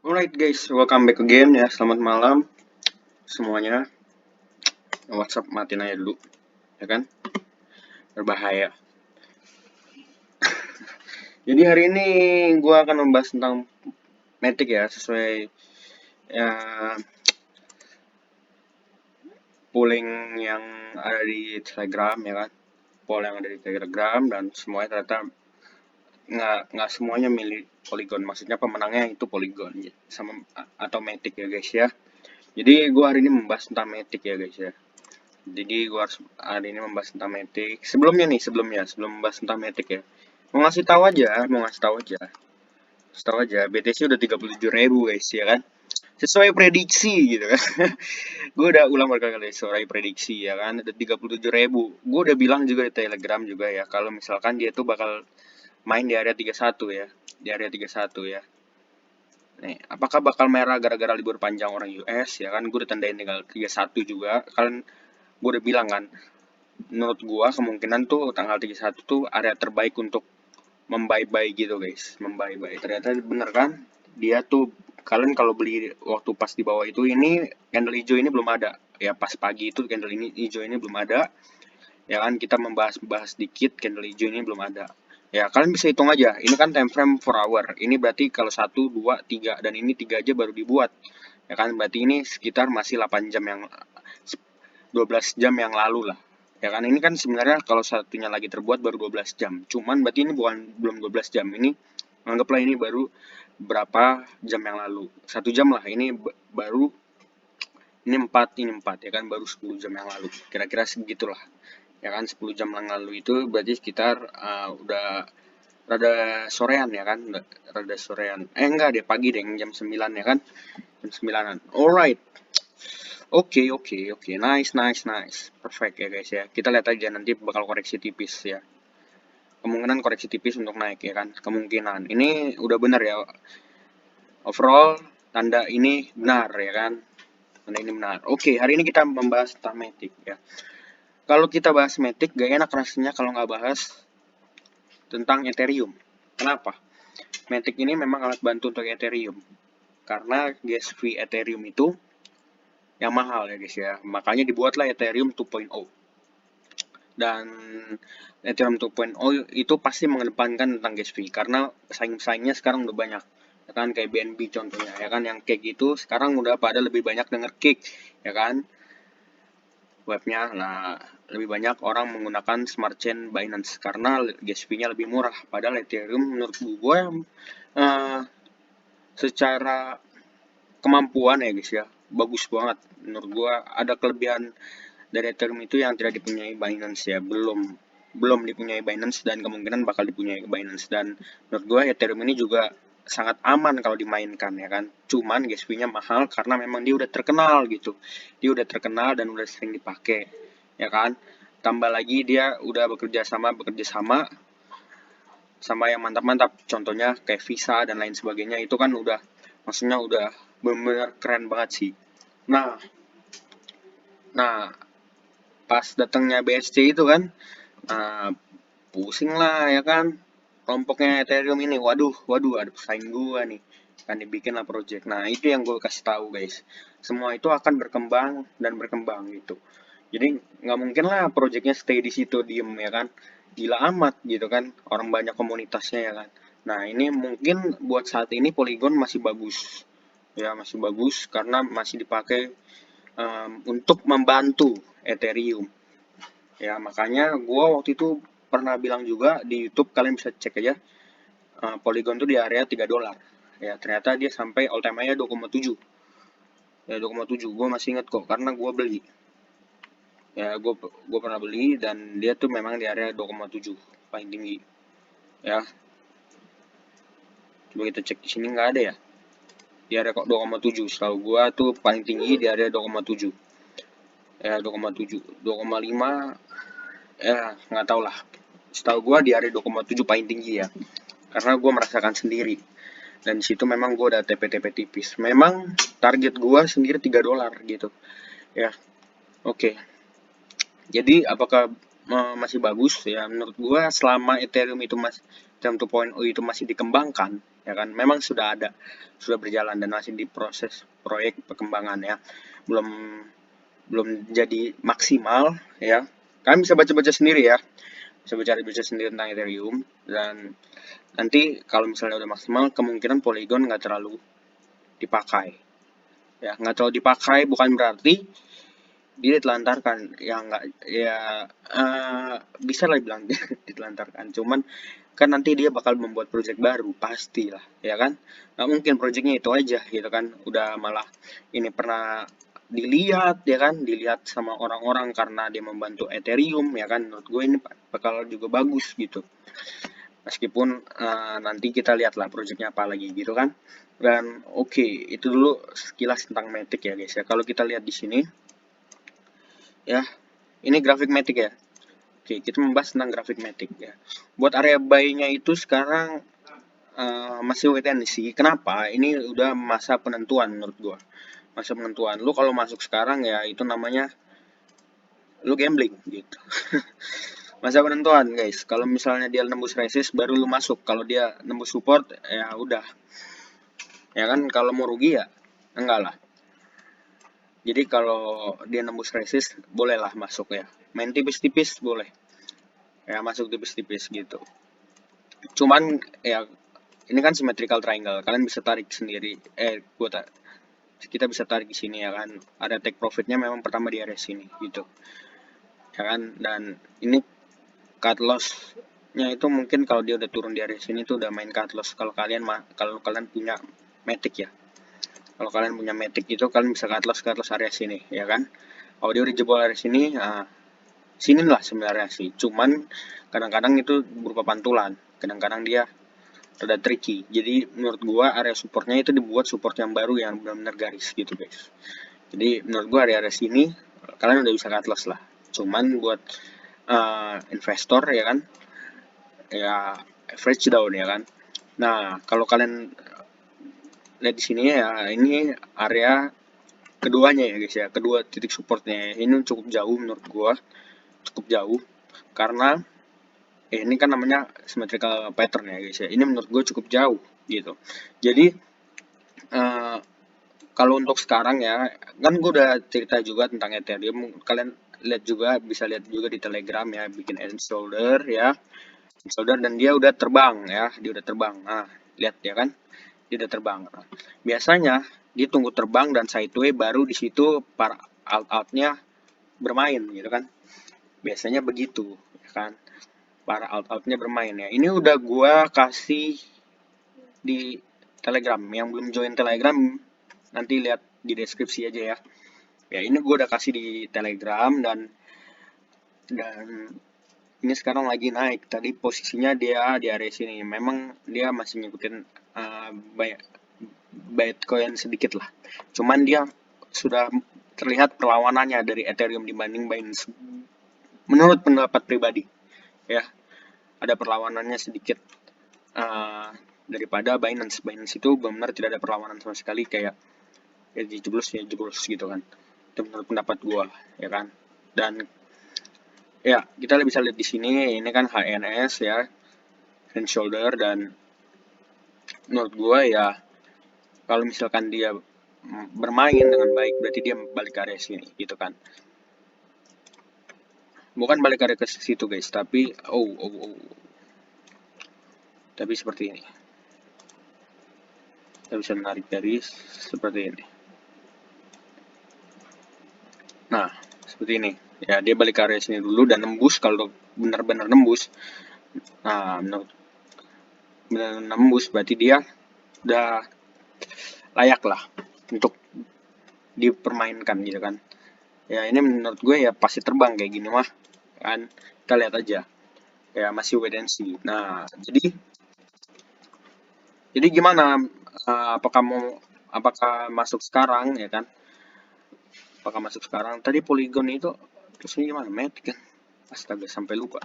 Alright guys, welcome back again ya. Selamat malam semuanya. WhatsApp matiin aja dulu, ya kan? Berbahaya. Jadi hari ini gue akan membahas tentang Matic ya, sesuai ya, polling yang ada di Telegram ya kan? Poll yang ada di Telegram dan semuanya ternyata nggak semuanya milih Polygon. Maksudnya pemenangnya itu Polygon ya, sama atau Matic ya guys ya. Jadi gue hari ini membahas tentang Matic ya guys ya. Jadi gue harus hari ini membahas tentang Matic. Sebelum membahas tentang Matic ya, mau ngasih tahu aja, BTC udah 37.000 guys ya kan, sesuai prediksi gitu kan. Gue udah ulang berkali-kali sesuai prediksi ya kan, ada 37.000. Gue udah bilang juga di Telegram juga ya, kalau misalkan dia tuh bakal main di area 31 ya, di area 31 ya. Nih, apakah bakal merah gara-gara libur panjang orang US ya kan? Gue udah tandain tinggal 31 juga. Kalian, gue udah bilang kan, menurut gua kemungkinan tuh tanggal 31 tuh area terbaik untuk membuy-buy gitu guys, membuy-buy. Ternyata bener kan, dia tuh kalian kalau beli waktu pas di bawah itu, ini candle hijau ini belum ada ya, pas pagi itu candle ini hijau ini belum ada ya kan. Kita membahas dikit, candle hijau ini belum ada ya. Kalian bisa hitung aja, ini kan time frame 4 hour, ini berarti kalau 1, 2, 3 dan ini 3 aja baru dibuat ya kan, berarti ini sekitar masih 8 jam yang 12 jam yang lalu lah ya kan. Ini kan sebenarnya kalau satunya lagi terbuat baru 12 jam, cuman berarti ini belum 12 jam, ini anggaplah ini baru berapa jam yang lalu, 1 jam lah, ini baru, ini 4 ya kan, baru 10 jam yang lalu, kira-kira segitulah ya kan. 10 jam yang lalu itu berarti sekitar udah rada sorean ya kan, rada sorean, enggak deh, pagi deh, jam 9 ya kan, jam 9-an. Alright. Oke. Nice. Perfect ya guys ya. Kita lihat aja nanti bakal koreksi tipis ya. Kemungkinan koreksi tipis untuk naik ya kan. Kemungkinan. Ini udah benar ya. Overall, tanda ini benar ya kan. Tanda ini benar. Oke, hari ini kita membahas tentang Matic ya. Kalau kita bahas Matic, gak enak rasanya kalau nggak bahas tentang Ethereum. Kenapa? Matic ini memang alat bantu untuk Ethereum. Karena gas fee Ethereum itu yang mahal ya guys ya. Makanya dibuatlah Ethereum 2.0. Dan Ethereum 2.0 itu pasti mengedepankan tentang gas fee, karena saing-saingnya sekarang udah banyak ya kan, kayak BNB contohnya ya kan, yang cake itu sekarang udah pada lebih banyak denger cake ya kan, webnya. Nah, lebih banyak orang menggunakan smart chain Binance karena gas fee-nya lebih murah. Padahal Ethereum menurut gue secara kemampuan ya guys ya, bagus banget menurut gue. Ada kelebihan dari Ethereum itu yang tidak dipunyai Binance ya, belum dipunyai Binance dan kemungkinan bakal dipunyai Binance. Dan menurut gue Ethereum ini juga sangat aman kalau dimainkan ya kan. Cuman gas fee-nya mahal karena memang dia udah terkenal gitu, dia udah terkenal dan udah sering dipakai ya kan. Tambah lagi dia udah bekerja sama sama yang mantap-mantap, contohnya kayak Visa dan lain sebagainya. Itu kan udah, maksudnya udah bener-bener keren banget sih. Nah, pas datangnya BSC itu kan, nah, pusing lah ya kan, kelompoknya Ethereum ini. Waduh, ada pesaing gua nih, kan dibikin lah project. Nah, itu yang gue kasih tahu guys, semua itu akan berkembang dan berkembang gitu. Jadi nggak mungkin lah projectnya stay di situ diem ya kan, gila amat gitu kan, orang banyak komunitasnya ya kan. Nah, ini mungkin buat saat ini Polygon masih bagus ya, masih bagus karena masih dipakai untuk membantu Ethereum ya. Makanya gue waktu itu pernah bilang juga di YouTube, kalian bisa cek aja, Polygon tuh di area $3 ya. Ternyata dia sampai all time high 2,7 ya, 2,7. Gue masih inget kok karena gue beli ya, gue pernah beli dan dia tuh memang di area 2,7 paling tinggi ya. Coba kita cek di sini, nggak ada ya di area kok 2,7. Setahu gue tuh paling tinggi di area 2,7 ya, 2,7, 2,5 ya, nggak tau lah. Setahu gue di area 2,7 paling tinggi ya, karena gue merasakan sendiri. Dan disitu memang gue udah TP-TP tipis. Memang target gue sendiri $3 gitu ya. Oke. Jadi apakah masih bagus ya? Menurut gue selama Ethereum itu Ethereum 2.0 itu masih dikembangkan ya kan. Memang sudah berjalan dan masih di proses proyek perkembangan ya, belum belum jadi maksimal ya. Kalian bisa baca-baca sendiri ya, bisa baca sendiri tentang Ethereum. Dan nanti kalau misalnya udah maksimal, kemungkinan Polygon nggak terlalu dipakai ya. Nggak terlalu dipakai bukan berarti dia ditelantarkan ya, nggak ya, bisa lah bilang ditelantarkan, cuman kan nanti dia bakal membuat project baru pastilah ya kan. Nggak mungkin projectnya itu aja gitu kan, udah malah ini pernah dilihat ya kan, dilihat sama orang-orang karena dia membantu Ethereum ya kan. Menurut gue ini bakal juga bagus gitu, meskipun nanti kita lihatlah projectnya apa lagi gitu kan. Dan oke, itu dulu sekilas tentang Matic ya guys ya. Kalau kita lihat di sini ya, ini grafik Matic ya. Oke, kita membahas tentang grafik Matic ya. Buat area buy-nya itu sekarang masih wait and see. Kenapa? Ini udah masa penentuan menurut gua. Masa penentuan. Lu kalau masuk sekarang ya itu namanya lu gambling gitu. Masa penentuan guys. Kalau misalnya dia nembus resist baru lu masuk. Kalau dia nembus support ya udah. Ya kan, kalau mau rugi ya enggak lah. Jadi kalau dia nembus resist bolehlah masuk ya. Main tipis-tipis boleh. Ya masuk tipis-tipis gitu. Cuman ya ini kan symmetrical triangle. Kalian bisa tarik sendiri. Kita bisa tarik di sini ya kan. Ada take profitnya memang pertama di area sini gitu. Ya kan, dan ini cut loss-nya itu mungkin kalau dia udah turun di area sini tuh udah main cut loss. Kalau kalian punya Matic ya. Kalau kalian punya Matic itu kalian bisa cut loss area sini ya kan. Kalau dia udah jebol area sini, sini lah sebenarnya sih. Cuman kadang-kadang itu berupa pantulan. Kadang-kadang dia rada tricky. Jadi menurut gua area supportnya itu dibuat support yang baru yang benar-benar garis gitu guys. Jadi menurut gua area sini kalian udah bisa cut loss lah. Cuman buat investor ya kan, ya average down ya kan. Nah kalau kalian lihat di sini ya, ini area keduanya ya guys ya, kedua titik supportnya ini cukup jauh menurut gua, cukup jauh karena ini kan namanya symmetrical pattern ya guys ya. Ini menurut gue cukup jauh gitu. Jadi kalau untuk sekarang ya, kan gue udah cerita juga tentang Ethereum. Kalian lihat juga, bisa lihat juga di Telegram ya, bikin end shoulder ya, end shoulder, dan dia udah terbang ya, dia udah terbang. Nah, lihat ya kan, dia udah terbang. Nah, biasanya dia tunggu terbang dan sideway baru di situ para alt-altnya bermain gitu kan. Biasanya begitu ya kan. Para alt-altnya bermain ya. Ini udah gua kasih di Telegram. Yang belum join Telegram nanti lihat di deskripsi aja ya. Ya ini gua udah kasih di Telegram dan ini sekarang lagi naik. Tadi posisinya dia di area sini. Memang dia masih ngikutin Bitcoin sedikit lah. Cuman dia sudah terlihat perlawanannya dari Ethereum dibanding Binance. Menurut pendapat pribadi ya, ada perlawanannya sedikit daripada Binance. Binance itu benar-benar tidak ada perlawanan sama sekali, kayak ya jeblos gitu kan. Itu menurut pendapat gua ya kan. Dan ya kita bisa lihat di sini, ini kan HNS ya, hand shoulder, dan menurut gua ya kalau misalkan dia bermain dengan baik berarti dia balik ke area sini gitu kan. Bukan balik ke situ guys, tapi tapi seperti ini. Kita bisa menarik garis seperti ini. Nah, seperti ini. Ya, dia balik ke area sini dulu dan nembus. Kalau benar-benar nembus, nah benar nembus berarti dia udah layak lah untuk dipermainkan gitu kan. Ya, ini menurut gue ya pasti terbang kayak gini mah kan. Kita lihat aja. Ya, masih wait and see. Nah, jadi gimana? Apakah masuk sekarang ya kan? Apakah masuk sekarang? Tadi Polygon itu terusnya gimana? Matic kan? Astaga, sampai lupa.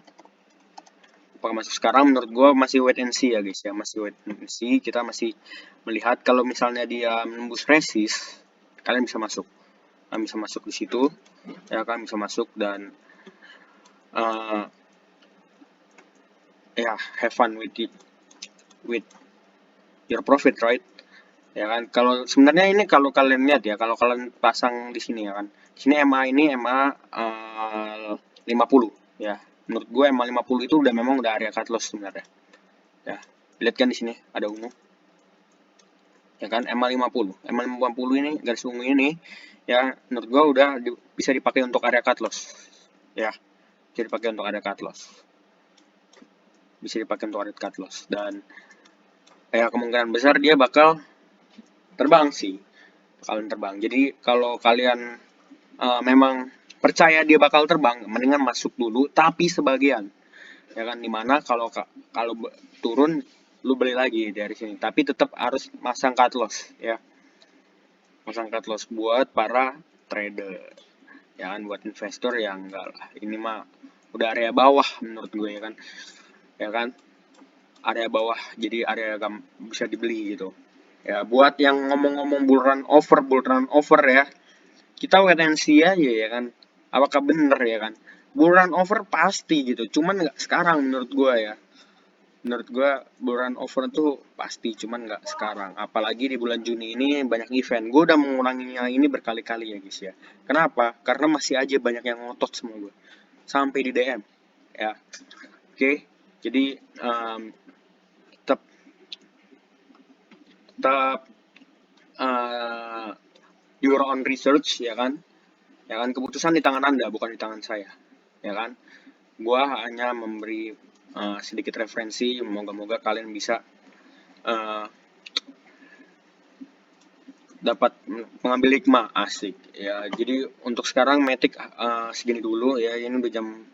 Apakah masuk sekarang? Menurut gue masih wait and see ya guys ya, masih wait and see. Kita masih melihat kalau misalnya dia menembus resist, kalian bisa masuk. Kalian bisa masuk di situ. Ya, kalian bisa masuk dan ya have fun with your profit, right? Ya kan, kalau sebenarnya ini kalau kalian lihat ya, kalau kalian pasang di sini ya kan, di sini MA ini MA 50 ya. Menurut gue MA 50 itu udah memang udah area cut loss sebenarnya. Ya, lihat kan di sini ada ungu. Ya kan, MA 50. MA 50 ini garis ungu ini ya menurut gue udah bisa dipakai untuk area cut loss. Ya, bisa dipakai untuk area cut loss. Bisa dipakai untuk area cut loss dan ya kemungkinan besar dia bakal terbang sih. Bakalan terbang. Jadi kalau kalian memang percaya dia bakal terbang, mendingan masuk dulu tapi sebagian. Ya kan, dimana kalau turun lu beli lagi dari sini, tapi tetap harus masang cut loss ya. Masang cut loss buat para trader. Ya kan, buat investor yang enggak lah. Ini mah udah area bawah menurut gue ya kan. Ya kan? Area bawah, jadi area bisa dibeli gitu. Ya, buat yang ngomong-ngomong bull run over ya, kita wait and see aja ya kan, apakah bener ya kan. Bull run over pasti gitu, cuman nggak sekarang menurut gue ya. Menurut gue bull run over tuh pasti, cuman nggak sekarang. Apalagi di bulan Juni ini banyak event. Gue udah mengulanginya ini berkali-kali ya guys ya. Kenapa? Karena masih aja banyak yang ngotot sama gue, sampai di DM ya. Oke, jadi tetap tetap your own research ya kan. Ya kan, keputusan di tangan Anda, bukan di tangan saya. Ya kan? Gua hanya memberi sedikit referensi, moga-moga kalian bisa uh, dapat mengambil hikmah, asik. Ya, jadi untuk sekarang Matic segini dulu ya. Ini udah jam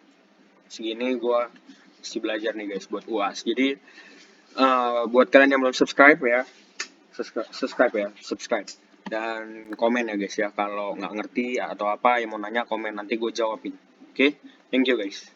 segini, gua mesti belajar nih guys buat UAS. Jadi buat kalian yang belum subscribe ya, subscribe dan komen ya guys ya, kalau nggak ngerti atau apa yang mau nanya komen, nanti gue jawabin. Oke, thank you guys.